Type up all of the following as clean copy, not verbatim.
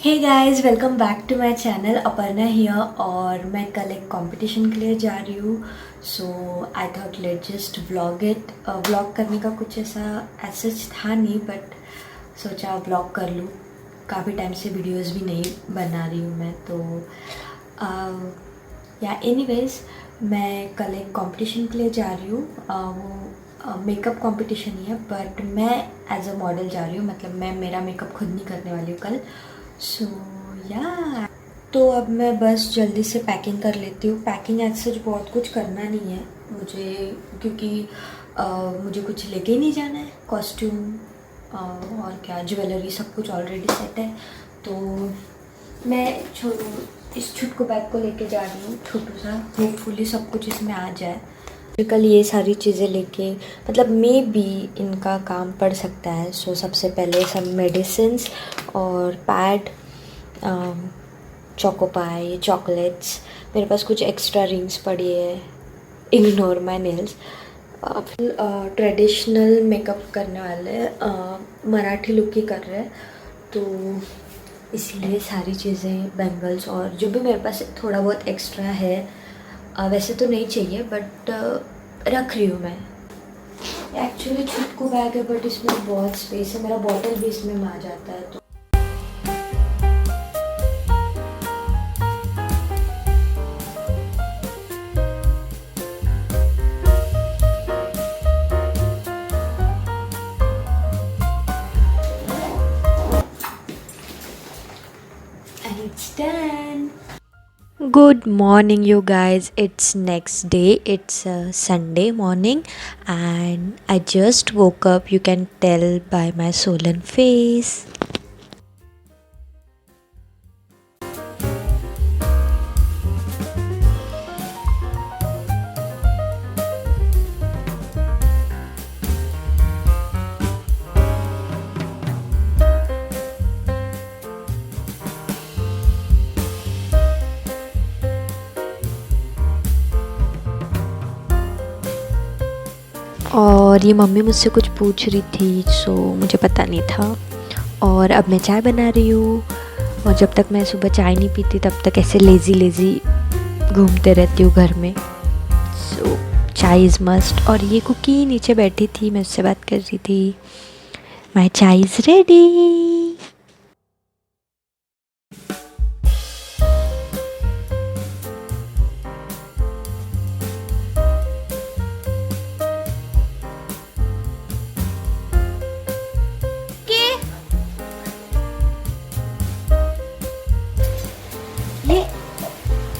Hey guys, welcome back to my channel. Aparna here. और मैं कल एक कंपटीशन के लिए जा रही हूँ। So I thought let just vlog it. Vlog करने का कुछ ऐसा सच था नहीं, बट सोचा व्लॉग कर लूँ। काफ़ी टाइम से वीडियोस भी नहीं बना रही हूँ मैं, तो या एनीवेज मैं कल एक कंपटीशन के लिए जा रही हूँ। वो मेकअप कंपटीशन ही है, बट मैं एज अ मॉडल जा रही हूँ। मतलब मैं मेरा मेकअप खुद नहीं करने वाली हूँ कल। सो या तो अब मैं बस जल्दी से पैकिंग कर लेती हूँ। पैकिंग एज सच बहुत कुछ करना नहीं है मुझे, क्योंकि मुझे कुछ लेके ही नहीं जाना है। कॉस्ट्यूम और क्या, ज्वेलरी सब कुछ ऑलरेडी सेट है। तो मैं इस छुटकू बैग को लेके जा रही हूँ, छोटू सा। होपफुली सब कुछ इसमें आ जाए। कल ये सारी चीज़ें लेके, मतलब मे बी इनका काम पड़ सकता है। सो सबसे पहले सब मेडिसिन्स और पैड, चोकोपाई, चॉकलेट्स। मेरे पास कुछ एक्स्ट्रा रिंग्स पड़ी है। Ignore my nails. फिर ट्रेडिशनल मेकअप करने वाले, मराठी लुक ही कर रहे हैं, तो इसलिए सारी चीज़ें, बैंगल्स और जो भी मेरे पास थोड़ा बहुत एक्स्ट्रा है। वैसे तो नहीं चाहिए, बट रख रही हूँ मैं। एक्चुअली छुटकू बैग है, बट इसमें बहुत स्पेस है। मेरा बॉटल भी इसमें आ जाता है, तो and it's done. Good morning, you guys. It's next day. It's Sunday morning, and I just woke up. You can tell by my swollen face. और ये मम्मी मुझसे कुछ पूछ रही थी, सो मुझे पता नहीं था। और अब मैं चाय बना रही हूँ। और जब तक मैं सुबह चाय नहीं पीती, तब तक ऐसे लेज़ी घूमते रहती हूँ घर में। सो चाय इज़ मस्ट। और ये कुकी नीचे बैठी थी, मैं उससे बात कर रही थी। माय चाय इज़ रेडी।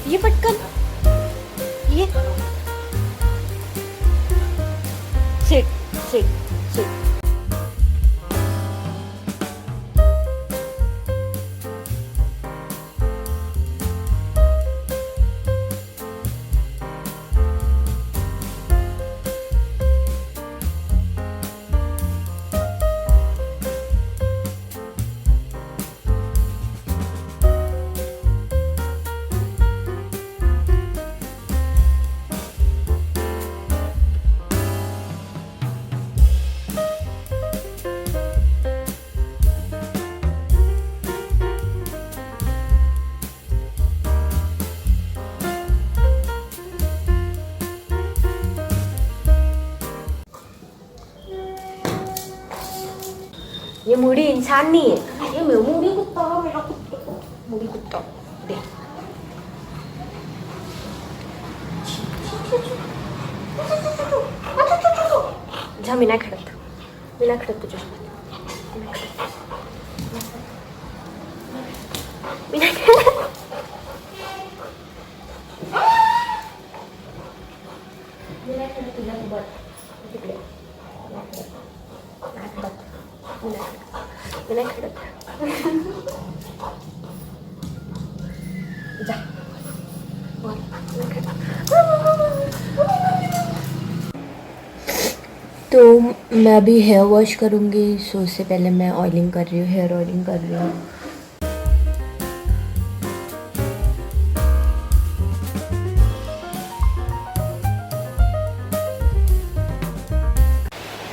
ये पटकन, ये सिट सिट सिट। ये मूडी इंसान नहीं है, ये मूडी कुत्ता है। मेरा कुत्ता, मूडी कुत्ता दे। जा, मी नाही खडत तुझ्यासोबत। मी नाही खडत. मी नाही खडत तुझ्यासोबत. तिकडे नाही खडत. मी नाही खडत. जा. तो मैं अभी हेयर वॉश करूँगी। सो उससे पहले मैं ऑयलिंग कर रही हूँ, हेयर ऑयलिंग कर रही हूँ।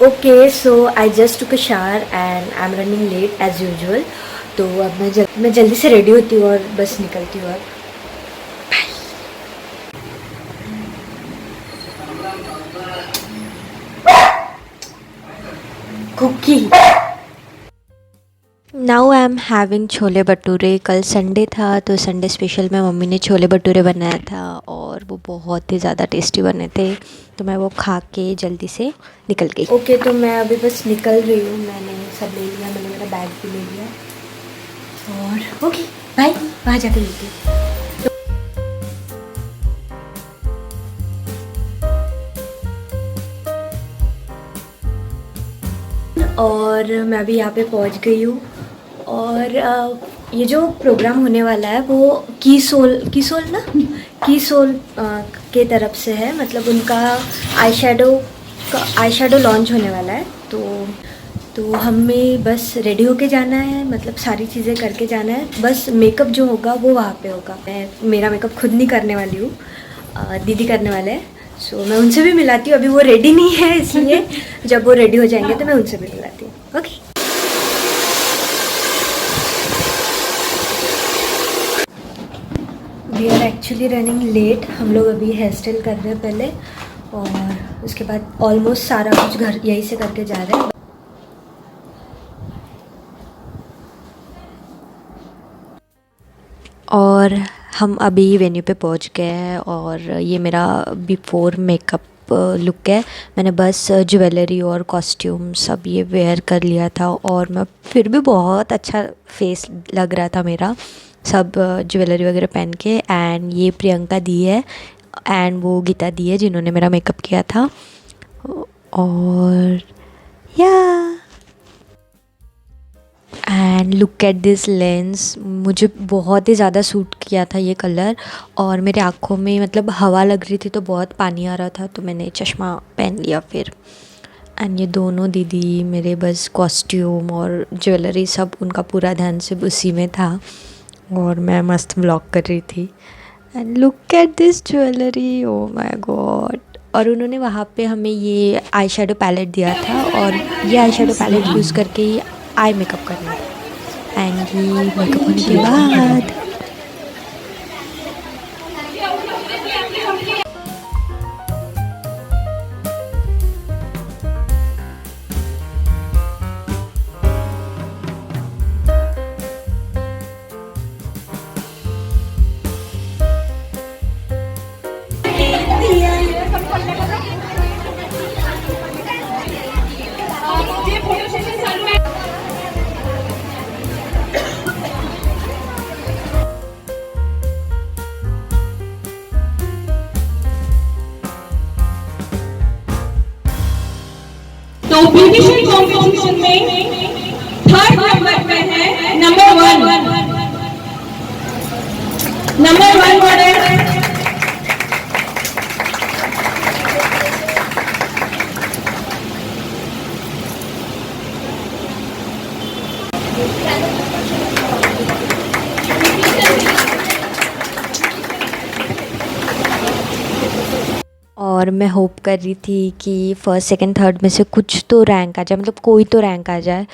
Okay, so I just took a shower and I'm running late as usual. तो अब मैं जल्दी से रेडी होती हूँ और बस निकलती हूँ। अब cookie. Now I am having chole bhature. कल संडे था तो संडे स्पेशल में मम्मी ने छोले भटूरे बनाया था और वो बहुत ही ज़्यादा टेस्टी बने थे, तो मैं वो खा के जल्दी से निकल गई। ओके, तो मैं अभी बस निकल रही हूँ। मैंने सब ले लिया, मैंने मेरा बैग भी ले लिया और ओके बाय, वहाँ जाकर मिलती हूँ। और मैं अभी यहाँ पे पहुँच गई हूँ और ये जो प्रोग्राम होने वाला है वो की सोल के तरफ से है। मतलब उनका आई शेडो लॉन्च होने वाला है। तो हमें बस रेडी होके जाना है, मतलब सारी चीज़ें करके जाना है। बस मेकअप जो होगा वो वहाँ पे होगा। मैं मेरा मेकअप खुद नहीं करने वाली हूँ, दीदी करने वाले हैं। सो मैं उनसे भी मिलाती हूँ। अभी वो रेडी नहीं है, इसलिए जब वो रेडी हो जाएंगे तो मैं उनसे भी मिलाती हूँ। Okay, we are actually running late. हम लोग अभी हेयर स्टाइल कर रहे हैं पहले और उसके बाद ऑलमोस्ट सारा कुछ घर यहीं से करके जा रहे हैं। और हम अभी वेन्यू पे पहुंच गए हैं और ये मेरा बिफोर मेकअप लुक है। मैंने बस ज्वेलरी और कॉस्ट्यूम सब ये वेयर कर लिया था और मैं फिर भी बहुत अच्छा फेस लग रहा था मेरा, सब ज्वेलरी वगैरह पहन के। एंड ये प्रियंका दी है एंड वो गीता दी है जिन्होंने मेरा मेकअप किया था। और या and look at this lens, मुझे बहुत ही ज़्यादा सूट किया था ये कलर। और मेरे आँखों में मतलब हवा लग रही थी तो बहुत पानी आ रहा था, तो मैंने चश्मा पहन लिया फिर। एंड ये दोनों दीदी मेरे बस कॉस्ट्यूम और ज्वेलरी सब उनका पूरा ध्यान सिर्फ उसी में था और मैं मस्त व्लॉग कर रही थी। And look at this jewellery, oh my God. और उन्होंने वहाँ पे हमें ये आई शेडो पैलेट दिया था और ये आई शेडो पैलेट यूज़ करके ही आई मेकअप करना था। एंड ये मेकअप होने के बाद तो ब्यूटिशियन कॉम्पिटिशन में थर्ड नंबर पे है नंबर वन मॉडल और मैं होप कर रही थी कि फर्स्ट सेकंड थर्ड में से कुछ तो रैंक आ जाए, मतलब कोई तो रैंक आ जाए।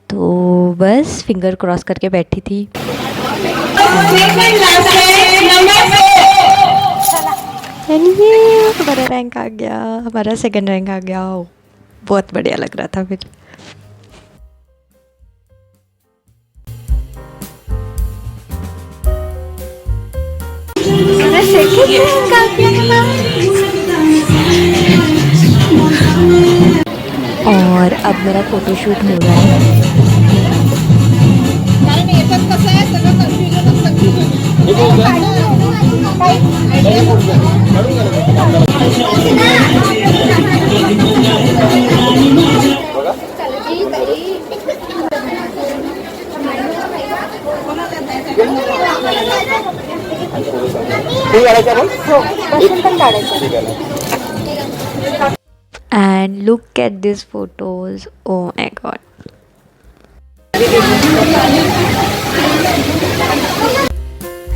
तो बस फिंगर क्रॉस करके बैठी थी। ये हमारा रैंक आ गया, हमारा सेकंड रैंक आ गया। बहुत बढ़िया लग रहा था फिर। और अब मेरा फोटोशूट हो रहा है। And look at these photos. Oh my god.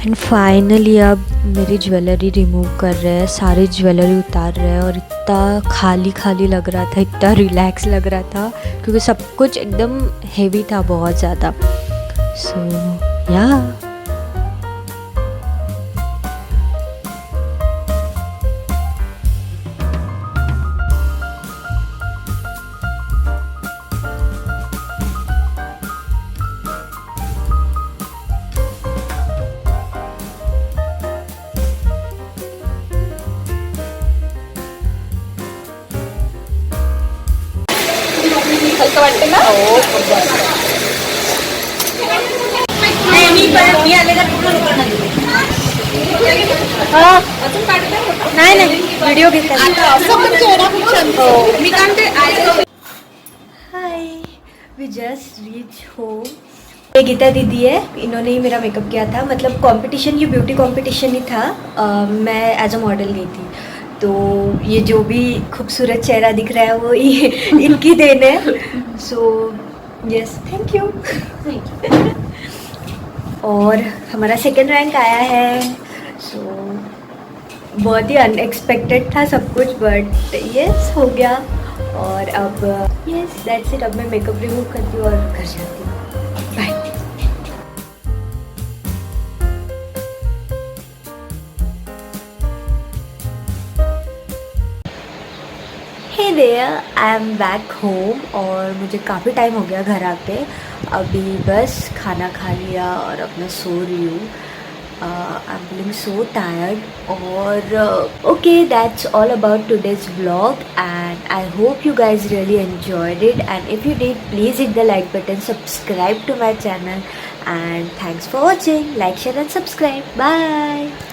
And finally अब मेरी ज्वेलरी रिमूव कर रहे हैं, सारी ज्वेलरी उतार रहे हैं। और इतना खाली खाली लग रहा था, इतना रिलैक्स लग रहा था क्योंकि सब कुछ एकदम हेवी था बहुत ज़्यादा। सो या हलकं वाटते ना मी आलेला नाही नाही व्हिडिओ घेतला मी काय म्हणते hi we just reach home. ये गीता दीदी है, इन्होंने ही मेरा मेकअप किया था। मतलब कंपटीशन, ये ब्यूटी कंपटीशन ही था। मैं एज अ मॉडल गई थी, तो ये जो भी खूबसूरत चेहरा दिख रहा है वो ये इनकी देन है। So yes, thank you. और हमारा सेकंड रैंक आया है। सो बहुत ही अनएक्सपेक्टेड था सब कुछ, बट यस हो गया। और अब यस दैट्स इट। अब मैं मेकअप रिमूव करती हूँ और घर जाती हूँ। Bye. Hey there, I am back home और मुझे काफ़ी टाइम हो गया घर आके। अभी बस खाना खा लिया और अब मैं सो रही हूँ। I am feeling so tired. और okay, that's all about today's vlog and I hope you guys really enjoyed it, and if you did, please hit the like button, subscribe to my channel, and thanks for watching. Like, share and subscribe. Bye.